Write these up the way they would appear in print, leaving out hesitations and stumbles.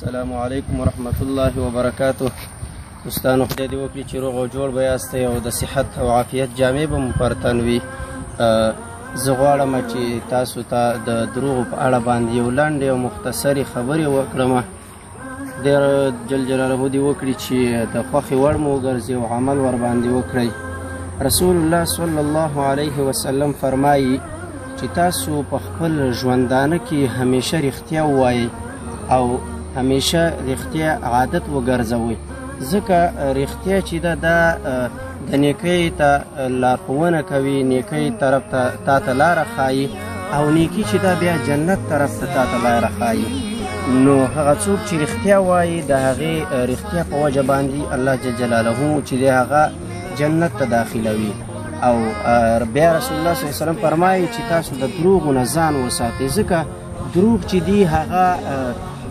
السلام علیکم ورحمت الله وبرکاته. دوستانو خدای دې وکړي چې روغ او جوړ به یاستئ او د صحت او عافیت جامې به مو پر تن وي. زه غواړم چې تاسو ته د دروغو په اړه باندې یو لنډې او مختصرې خبرې وکړم. خدای جل جلاله دې وکړي چې د خوښې وړ مو وګرځي او عمل ورباندې وکړئ. رسول الله صلی الله علیه وسلم فرمایي چې تاسو په خپل ژوندانه کې همیشه رښتیا ووایئ او همیشه رښتیا عادت وګرځوئ، ځکه رښتیا چې ده دا د نیکۍ ته لارښوونه کوي، نیکۍ طرف ته تا ته لاره ښایي، او نیکي چې ده بیا جنت طرف ته تا ته لاره ښایي. نو هغه څوک چې رښتیا وایي د هغې رښتیا په وجه باندې الله جل جلاله چې دی هغه جنت ته داخلوي. او بیا رسول الله صلی الله علیه وسلم فرمایي چې تاسو د دروغو نه ځان وساتئ، ځکه دروغ چې دي هغه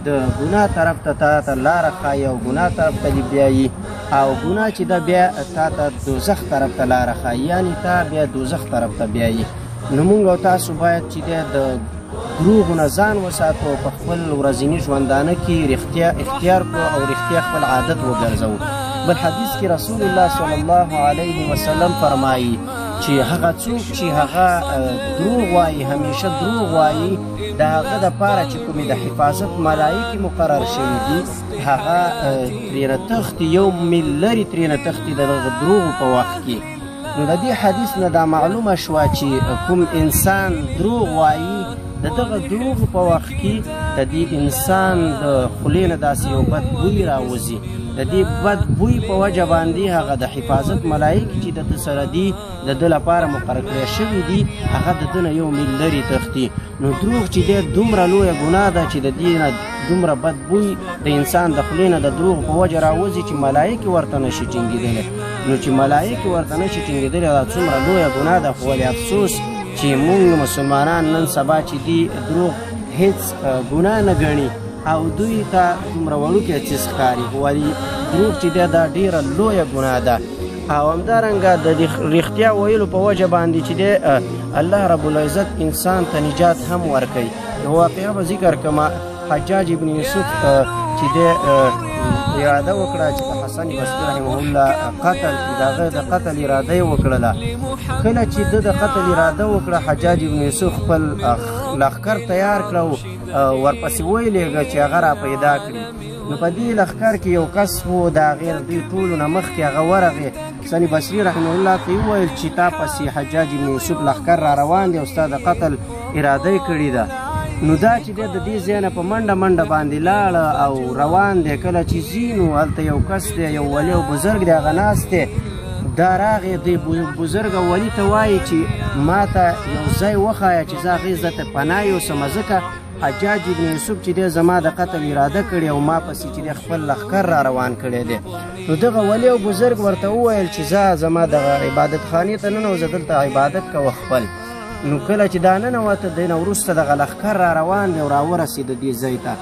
د ګناه طرف ته تا ته لاره ښایي او ګناه طرف ته دې بیایي، او ګناه چې ده بیا تا ته دوزخ طرف ته لاره ښایي، یعنې تا بیا دوزخ طرف ته بیایي. نو موږ او تاسو باید چې دی د دروغو نه ځان وساتو، په خپل ورځني ژوندانه کې رښتیا اختیار کړو او رښتیا خپل عادت وګرځوو. بل حدیث کې رسول الله صلی الله علیه وسلم فرمایي چې هغه څوک چې هغه دروغ وایي، همیشه دروغ وایي، د هغه دپاره چې کومې د حفاظت ملایکې مقرر شوي دي هغه ترېنه تښتي، یو میل لرې ترېنه تښتي د دغه دروغو په وخت کې. نو د دې حدیث نه دا معلومه شوه چې کوم انسان دروغ وایي د دغه دروغو په وخت کې د دې انسان د خولې نه داسې یو بد بوی راوځي، د دې بد بوی په وجه باندې هغه د حفاظت ملایکې چې د ده سره دي د ده لپاره مقرر کړی شوي دي هغه د ده نه یو میل لرې تښتي. نو دروغ چې دی دومره لویه ګناه ده چې د دې نه دومره بد بوی د انسان د خولې نه د دروغو په وجه راوځي چې ملایکې ورته نشي ټینګېدلی. نو چې ملایکې ورته نشي ټینګېدلی دا څومره لویه ګناه ده. خو ولې افسوس چې موږ مسلمانان نن سبا چې دي دروغ هیڅ ګناه نه ګڼي او دوی ته دومره وړوکی څیز ښکاري، ولې دروغ چې دی دا ډېره لویه ګناه ده. او همدارنګه د رښتیا ویلو په وجه باندې چې دی الله رب العزت انسان ته نجات هم ورکوي. نو واقعه به ذکر کړمه، حجاج ابن یوسف چې دی اراده وکړه چې د حسن بصري رحمه الله قتل کړي، د هغه د قتل اراده یې وکړله. کله چې ده د قتل اراده وکړه حجاج ابن یوسف خپل لښکر تیار کړه او ورپسې ویلېږه چې هغه را پیدا کړي. نو په دې لښکر کې یو کس و د هغې دوی ټولو نه مخکې هغه ورغې حسن بصري رحمه الله ته یې وویل چې تا پسې حجاج ابن یوسف لښکر را روان دی او ستا د قتل اراده یې کړې ده. نو دا چې دی د دې ځای نه په منډه منډه باندې لاړه او روان دی. کله چې ځي نو هلته یو کس دی، یو ولي او بزرګ دی، هغه ناست دی. دا راغې دی بزرګ او ولي ته وایي چې ما ته یو ځای وښایه چې زه هغې ځای ته پناه یوسم، ځکه حجاج ابن یوسف چې دی زما د قتل اراده کړې او ما پسې چې دی خپل لښکر را روان کړی دی. نو دغه ولي او بزرګ ورته وویل چې زه زما دغه عبادت خانې ته ننوځه، دلته عبادت کوه خپل. نو کله چې دا ننوته دی نه وروسته دغه لښکر را روان دی او راورسېده دې ځای ته.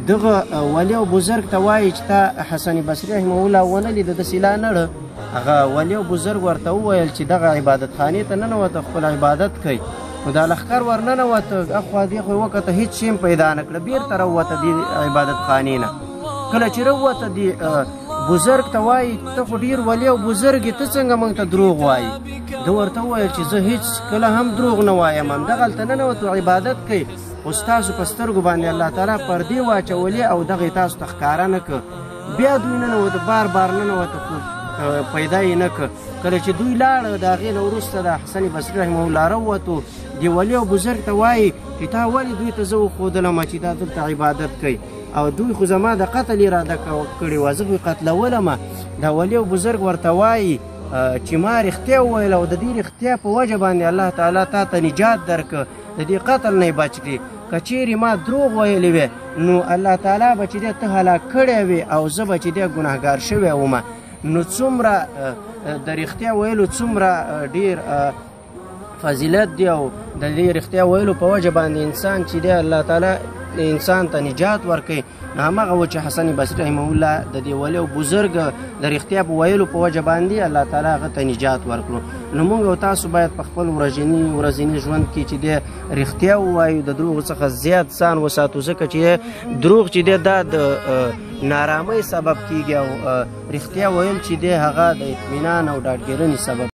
دغه ولي او بزرګ ته وایي چې تا حسن بصري رحمه الله ونه لیده داسې لا نړه. هغه ولي او بزرګ ورته وویل چې دغه عبادت خانې ته ننوته خپل عبادت کوي. نو دا لښکر ور ننوته، اخوا دېخوا یې وکته، هېڅ شی پیدا نه کړه، بېرته راووته دې عبادت خانې نه. کله چې راووته دې بزرګ ته وایي ته خو ډېر ولي او بزرګ یې، ته څنګه موږ ته دروغ وایي؟ ده ورته وویل چې زه هېڅ کله هم دروغ نه وایم، همدغلته ننوتو عبادت کوي، خو ستاسو په سترګو باندې الله تعالی پردې واچولې او دغه یې تاسو ته ښکاره نه کړه. بیا دوی ننوته، بار بار ننوته، پیدا یې نه کړه. کله چې دوی لاړه د هغې نه وروسته د حسن بصري رحمه الله راووتو، دې ولي او بزرګ ته وایي چې تا ولې دوی ته زه وښودلم چې دا دلته عبادت کوي او دوی خو زما د قتل اراده کړې وه، زه خو یې قتلولمه. دا ولي او بزرګ ورته وایي چې ما رښتیا وویل او د دې رښتیا په وجه باندې الله تعالی تا ته نجات درکړه، د دې قتل نه یې بچ کړي. که چیرې ما دروغ ویلې وې نو الله تعالی به چې دی ته هلاک کړی وې او زه به چې دی ګناهګار شوی ومه. نو څومره د رښتیا ویلو څومره ډېر فضیلت دی او د دې رښتیا ویلو په وجه باندې انسان چې دی الله تعالی انسان ته نجات ورکوي نو همغه و چې حسن بصري رحمه الله د دې ولي او بزرګ د رښتیا په ویلو په وجه باندې الله تعالی هغه ته نجات ورکړو نو موږ او تاسو باید په خپل ورځني ژوند کې چې د رښتیا ووایو د دروغو څخه زیات ځان وساتو ځکه چې دروغ چې دی دا د نارامۍ سبب کیږي او رښتیا ویل چې دی هغه د اطمینان او ډاډګیرنې سبب